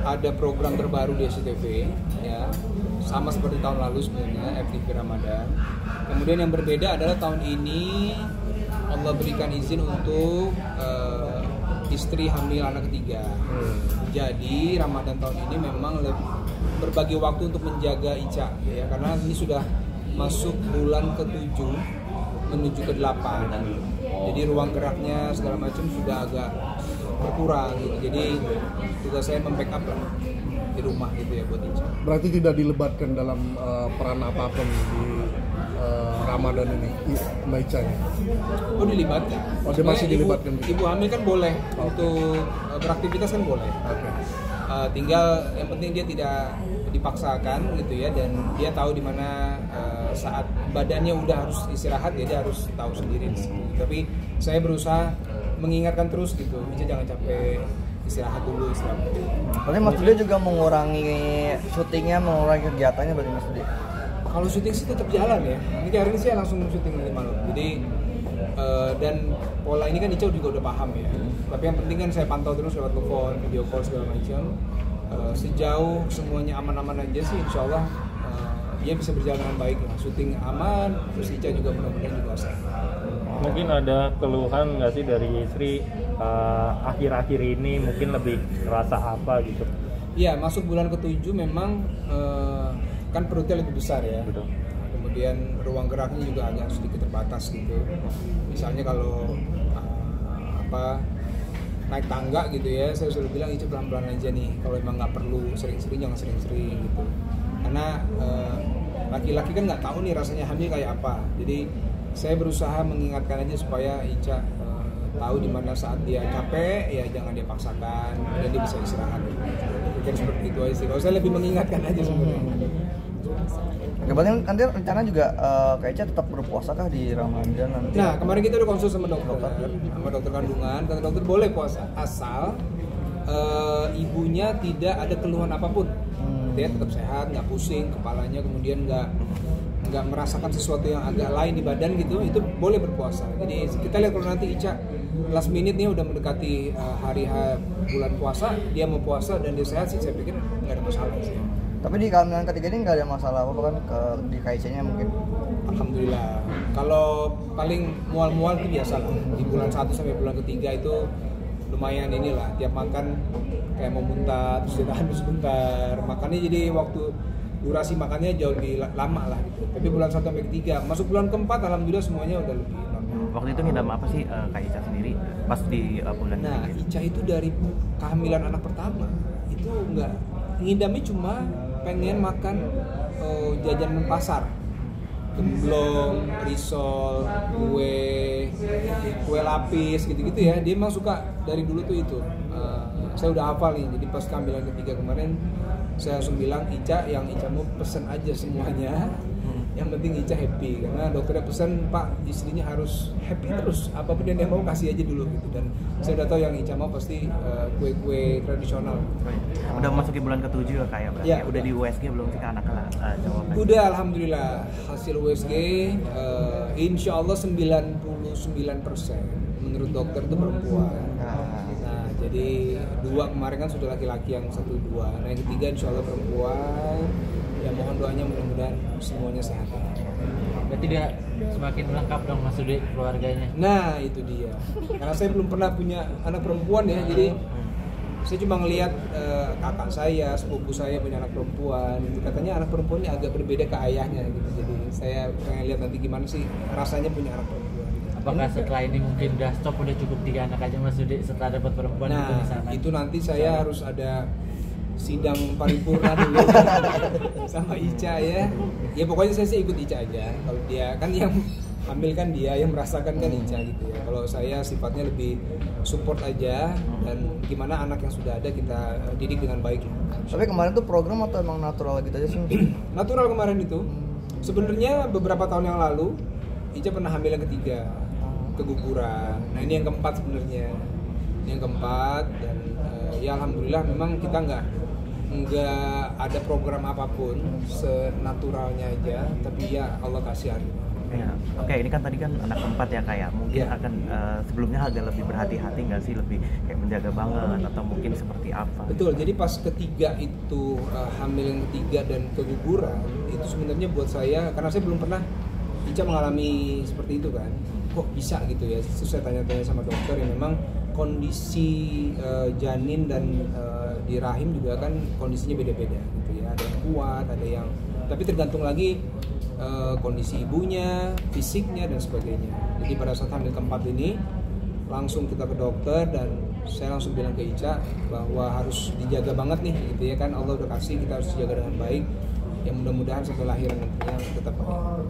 Ada program terbaru di SCTV ya, sama seperti tahun lalu sebenarnya, FTV Ramadan. Kemudian yang berbeda adalah tahun ini Allah berikan izin untuk istri hamil anak ketiga. Jadi Ramadan tahun ini memang berbagi waktu untuk menjaga Ica ya, karena ini sudah masuk bulan ke-7 menuju ke-8. Jadi ruang geraknya segala macam sudah agak berkurang gitu. Jadi tugas saya membackup lah di rumah gitu ya buat Ica. Berarti tidak dilebatkan dalam peran apapun di Ramadan ini, Mbak Ica-nya? Oh, dilibatkan. Oh, dia masih dilibatkan. Ibu hamil kan boleh untuk beraktivitas kan boleh. Okay. Tinggal yang penting dia tidak dipaksakan gitu ya, dan dia tahu di mana saat badannya udah harus istirahat ya, dia harus tahu sendiri. Tapi saya berusaha mengingatkan terus gitu, Ica jangan capek, istirahat dulu. Berarti Mas Dudi juga mengurangi syutingnya, mengurangi kegiatannya berarti Mas Dudi? Kalau syuting sih tetap jalan ya. Ini hari ini sih langsung syuting nanti malam. Jadi dan pola ini kan Ica juga udah paham ya. Tapi yang penting kan saya pantau terus lewat telepon, video call segala macam. Sejauh semuanya aman-aman aja sih, insya Allah dia bisa berjalan dengan baik lah. Syuting aman, terus Ica juga mudah-mudahan juga sehat. Mungkin ada keluhan nggak sih dari istri akhir-akhir ini, mungkin lebih ngerasa apa gitu? Iya, masuk bulan ke-7 memang kan perutnya lebih besar ya. Betul. Kemudian ruang geraknya juga agak sedikit terbatas gitu. Misalnya kalau naik tangga gitu ya, saya selalu bilang Ica pelan-pelan aja nih. Kalau emang nggak perlu sering-sering, jangan sering-sering gitu. Karena laki-laki kan nggak tahu nih rasanya hamil kayak apa. Jadi saya berusaha mengingatkan aja supaya Ica tahu di mana saat dia capek ya jangan dia paksakan, dan dia bisa istirahat. Mungkin seperti itu aja sih. Kalau saya lebih mengingatkan aja sebenarnya. Oke, berarti nanti rencana juga Kak Ica tetap berpuasa kah di Ramadan nanti? Nah, kemarin kita udah konsul sama dokter kandungan. Kata dokter boleh puasa asal ibunya tidak ada keluhan apapun. Dia tetap sehat, nggak pusing kepalanya, kemudian nggak merasakan sesuatu yang agak lain di badan gitu, itu boleh berpuasa. Jadi kita lihat kalau nanti Ica last minute nih udah mendekati hari bulan puasa, dia mau puasa dan dia sehat sih, saya pikir nggak ada masalah sih. Tapi di kehamilan ketiga ini nggak ada masalah apa kan di Kak Ica-nya mungkin? Alhamdulillah. Kalau paling mual-mual itu biasa lah. Di bulan 1 sampai bulan ketiga itu lumayan inilah, tiap makan kayak mau muntah, terus ditahan sebentar. Makannya jadi waktu durasi makannya jauh lebih lama lah gitu. Tapi bulan 1 sampai ketiga, masuk bulan keempat alhamdulillah semuanya udah lebih normal. Waktu itu ngidam apa sih Kak Ica sendiri pas di bulan Nah, ketiga? Ica itu dari kehamilan anak pertama itu nggak ngidamnya, cuma pengen makan jajanan pasar, gemblong, risol, kue lapis gitu-gitu ya. Dia memang suka dari dulu tuh itu. Saya udah hafal nih, jadi pas kehamilan ketiga kemarin saya langsung bilang Ica, yang Ica mau pesen aja semuanya, yang penting Ica happy, karena dokternya pesan Pak istrinya harus happy terus, apapun yang dia mau kasih aja dulu gitu. Dan saya udah tahu yang Ica mau pasti kue-kue tradisional. Udah masuki bulan ke-7 ya Kak ya berarti? Ya, udah di USG belum sih anak cowok? Udah, alhamdulillah hasil USG insya Allah 99% menurut dokter itu perempuan. Nah, jadi 2 kemarin kan sudah laki-laki, yang 1, 2. Nah, yang ketiga insya Allah perempuan. Ya mohon doanya mudah-mudahan semuanya sehat. Berarti dia semakin lengkap dong Mas Dudi keluarganya. Nah itu dia. Karena saya belum pernah punya anak perempuan ya, jadi saya cuma ngelihat kakak saya, sepupu saya punya anak perempuan. Itu katanya anak perempuannya agak berbeda ke ayahnya gitu. Jadi saya pengen lihat nanti gimana sih rasanya punya anak perempuan. Apakah setelah ini mungkin udah stop, udah cukup 3 anak aja Mas Dudi setelah dapat perempuan? Nah itu nanti saya harus ada sidang paripurna dulu sama Ica ya. Ya pokoknya saya sih ikut Ica aja. Kalau dia kan yang hamil kan dia, yang merasakan kan Ica gitu ya. Kalau saya sifatnya lebih support aja, dan gimana anak yang sudah ada kita didik dengan baik. Tapi kemarin tuh program atau emang natural gitu aja sih? Natural kemarin itu. Sebenarnya beberapa tahun yang lalu Ica pernah hamil yang ketiga, keguguran. Nah ini yang keempat sebenarnya. Ini yang keempat, dan ya alhamdulillah memang kita nggak ada program apapun, senaturalnya aja, tapi ya Allah kasih hari. Ya. Oke, ini kan tadi kan anak keempat ya kayak mungkin Iya. akan sebelumnya agak lebih berhati-hati nggak sih, lebih kayak menjaga banget atau mungkin seperti apa? Betul, jadi pas ketiga itu hamil yang ketiga dan keguguran itu sebenarnya buat saya, karena saya belum pernah Ica mengalami seperti itu kan, kok bisa gitu ya. Terus saya tanya-tanya sama dokter yang memang kondisi janin dan di rahim juga kan kondisinya beda-beda gitu ya. Ada yang kuat, ada yang, tapi tergantung lagi kondisi ibunya, fisiknya dan sebagainya. Jadi pada saat hamil keempat ini langsung kita ke dokter dan saya langsung bilang ke Ica bahwa harus dijaga banget nih gitu ya kan, Allah udah kasih, kita harus jaga dengan baik. Ya mudah-mudahan sampai lahiran nantinya tetap baik.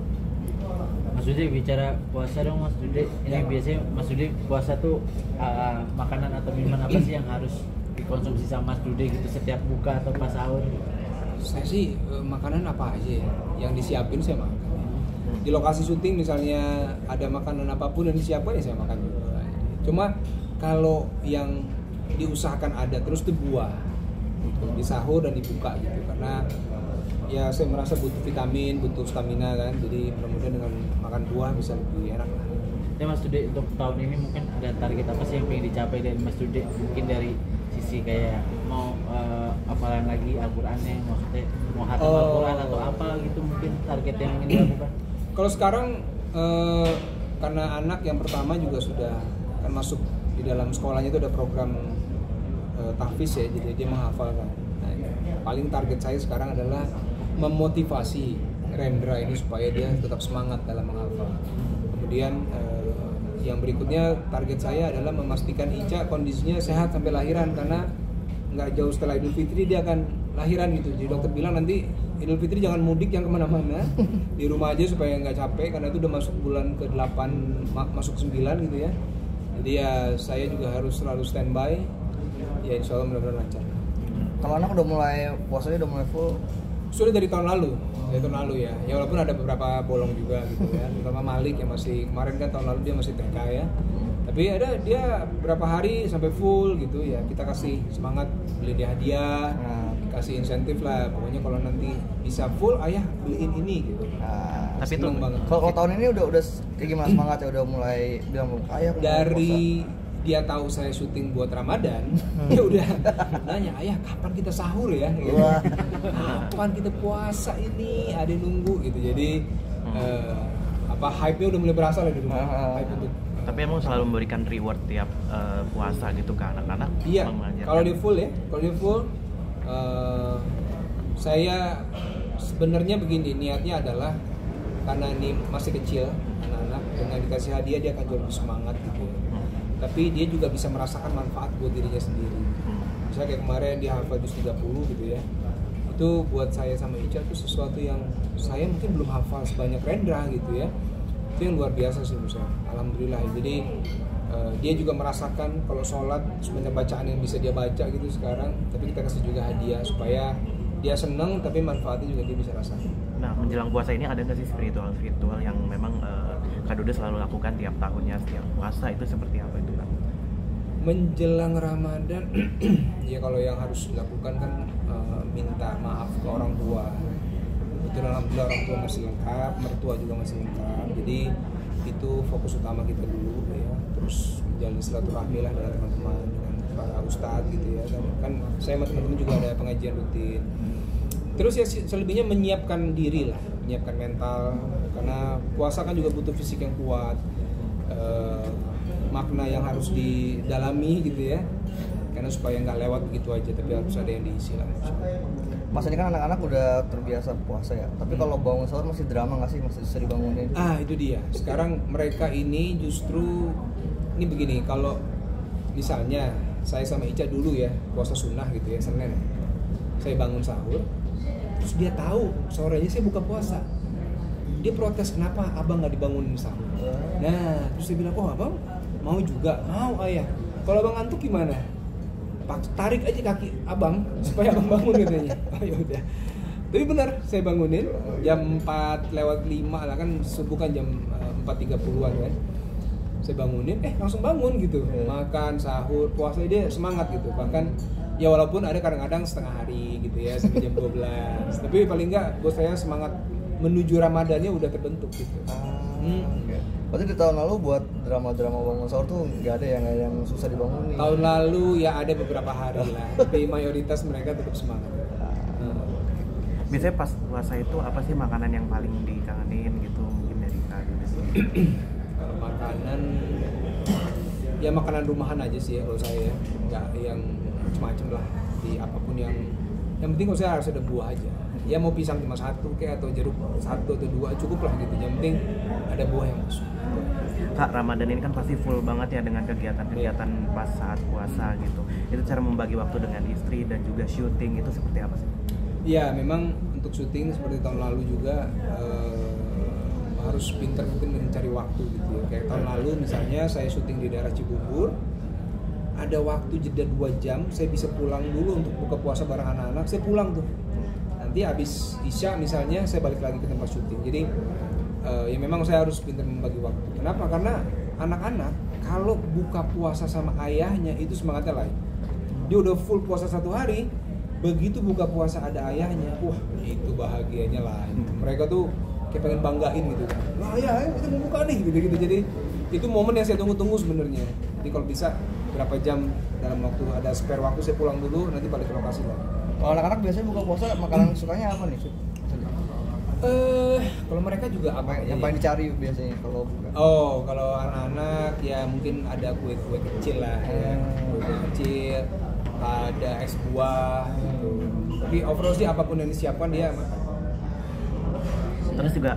Mas Dude bicara puasa dong Mas Dude. Ini Ya. biasanya Mas Dude puasa tuh makanan atau minuman apa sih yang harus dikonsumsi sama Mas Dude gitu setiap buka atau pas sahur? Saya sih makanan apa aja ya yang disiapin saya makan. Di lokasi syuting misalnya ada makanan apapun yang disiapkan ya saya makan juga. Cuma kalau yang diusahakan ada terus itu buah gitu, di sahur dan dibuka gitu, karena ya saya merasa butuh vitamin, butuh stamina kan, jadi mudah-mudahan dengan makan buah bisa lebih enak lah. Ya Mas Dude, untuk tahun ini mungkin ada target apa sih yang pengen dicapai dari Mas Dude? Mungkin dari sisi kayak mau hafalan lagi Al-Qur'annya, maksudnya mau hatam Al-Qur'an atau apa gitu, mungkin target yang ingin dilakukan. Kalau sekarang karena anak yang pertama juga sudah kan masuk di dalam sekolahnya itu ada program tahfiz ya, jadi dia menghafalkan. Nah, paling target saya sekarang adalah memotivasi Rendra ini supaya dia tetap semangat dalam menghafal. Kemudian yang berikutnya target saya adalah memastikan Ica kondisinya sehat sampai lahiran, karena nggak jauh setelah Idul Fitri dia akan lahiran gitu. Jadi dokter bilang nanti Idul Fitri jangan mudik yang kemana-mana, di rumah aja supaya nggak capek, karena itu udah masuk bulan ke-8, masuk 9 gitu ya. Jadi ya saya juga harus selalu standby. Ya insya Allah mudah-mudahan lancar. Kalau anak udah mulai puasanya udah mulai full. Sudah dari tahun lalu ya. Ya walaupun ada beberapa bolong juga gitu ya. Terutama Malik yang masih kemarin kan tahun lalu dia masih TK ya. Tapi ada dia berapa hari sampai full gitu ya. Kita kasih semangat, beli dia hadiah, kasih insentif lah. Pokoknya kalau nanti bisa full, ayah beliin ini gitu. Nah, Tapi seneng itu banget. kalau tahun ini udah kayak gimana semangatnya, udah mulai bilang ayah aku mau Dari dia tahu saya syuting buat Ramadan, dia udah nanya, ayah kapan kita sahur ya? Gitu. Wah. Kapan kita puasa ini? Ada nunggu gitu. Jadi hype-nya udah mulai berasa lah di rumah. Hype untuk tapi emang selalu memberikan reward tiap puasa gitu ke anak-anak. iya. mengajarkan. Kalau dia full, saya sebenarnya begini, niatnya adalah karena ini masih kecil anak-anak, dengan dikasih hadiah dia akan jauh lebih semangat gitu. Tapi dia juga bisa merasakan manfaat buat dirinya sendiri. Misalnya kayak kemarin dia hafal juz 30 gitu ya. Itu buat saya sama Ica itu sesuatu yang saya mungkin belum hafal sebanyak Rendra gitu ya. Itu yang luar biasa sih menurut saya. Alhamdulillah. Jadi dia juga merasakan kalau sholat sebanyak bacaan yang bisa dia baca gitu sekarang. Tapi kita kasih juga hadiah supaya dia seneng tapi manfaatnya juga dia bisa rasakan. Nah, menjelang puasa ini ada nggak sih spiritual yang memang Kak Dude selalu lakukan tiap tahunnya, setiap puasa itu seperti apa itu Kak? Menjelang Ramadan, ya kalau yang harus dilakukan kan minta maaf ke orang tua. Betul, alhamdulillah orang tua masih lengkap, mertua juga masih lengkap. Jadi itu fokus utama kita dulu ya. Terus menjalin silaturahmi lah dengan teman-teman, dengan para ustadz gitu ya. Kan saya sama teman-teman juga ada pengajian rutin. Terus ya selebihnya menyiapkan diri lah, menyiapkan mental, karena puasa kan juga butuh fisik yang kuat, makna yang harus didalami gitu ya, karena supaya nggak lewat begitu aja, tapi harus ada yang diisi lah. Mas ini kan anak-anak udah terbiasa puasa ya, tapi kalau bangun sahur masih drama nggak sih, masih sering bangunin? Itu dia. Sekarang mereka ini justru ini begini, kalau misalnya saya sama Ica dulu ya puasa sunnah gitu ya, Senin saya bangun sahur, terus dia tahu sorenya saya buka puasa, dia protes kenapa abang nggak dibangunin sahur. Nah terus dia bilang, oh abang mau juga, mau ayah, kalau abang ngantuk gimana, tarik aja kaki abang supaya abang bangun katanya. Oh ya udah, tapi benar saya bangunin jam 4:05 lah, kan subuh kan jam 4:30-an kan, saya bangunin langsung bangun gitu, makan sahur, puasa dia semangat gitu. Bahkan ya walaupun ada kadang-kadang setengah hari gitu ya sampai jam 12, tapi paling enggak buat saya semangat menuju Ramadannya udah terbentuk gitu. Berarti di tahun lalu buat drama-drama bangun sahur tuh nggak ada yang susah dibangun nih. Tahun lalu ya ada beberapa hari lah, tapi mayoritas mereka tetap semangat. Biasanya pas puasa itu apa sih makanan yang paling dikangenin gitu mungkin dari Kak Dudes? Kalau makanan, ya makanan rumahan aja sih ya kalau saya, nggak yang macam-macam lah, di apapun yang penting kalau saya harus ada buah aja. Ya mau pisang cuma satu kayak atau jeruk satu atau dua cukup lah gitu. Yang penting ada buah yang masuk. Kak, Ramadan ini kan pasti full banget ya dengan kegiatan-kegiatan pas saat puasa gitu. Itu cara membagi waktu dengan istri dan juga syuting itu seperti apa sih? Ya memang untuk syuting seperti tahun lalu juga harus pintar mungkin mencari waktu gitu ya. Kayak tahun lalu misalnya saya syuting di daerah Cibubur, ada waktu jeda 2 jam, saya bisa pulang dulu untuk buka puasa bareng anak-anak, saya pulang tuh. Nanti habis Isya misalnya saya balik lagi ke tempat syuting. Jadi ya memang saya harus pintar membagi waktu. Kenapa? Karena anak-anak kalau buka puasa sama ayahnya itu semangatnya lain. Dia udah full puasa 1 hari, begitu buka puasa ada ayahnya, wah itu bahagianya lain. Mereka tuh kayak pengen banggain gitu kan. Wah ayah, kita mau buka nih gitu-gitu. Jadi itu momen yang saya tunggu-tunggu sebenarnya. Jadi kalau bisa berapa jam dalam waktu ada spare waktu saya pulang dulu, nanti balik ke lokasi lagi. Kalau anak-anak biasanya buka puasa makanan sukanya apa nih? Kalau mereka juga apa Yang paling dicari biasanya kalau buka? Oh, kalau anak-anak ya mungkin ada kue-kue kecil lah ya. Kue-kue kecil, ada es buah gitu. Tapi overall sih apapun yang disiapkan dia makan. Terus juga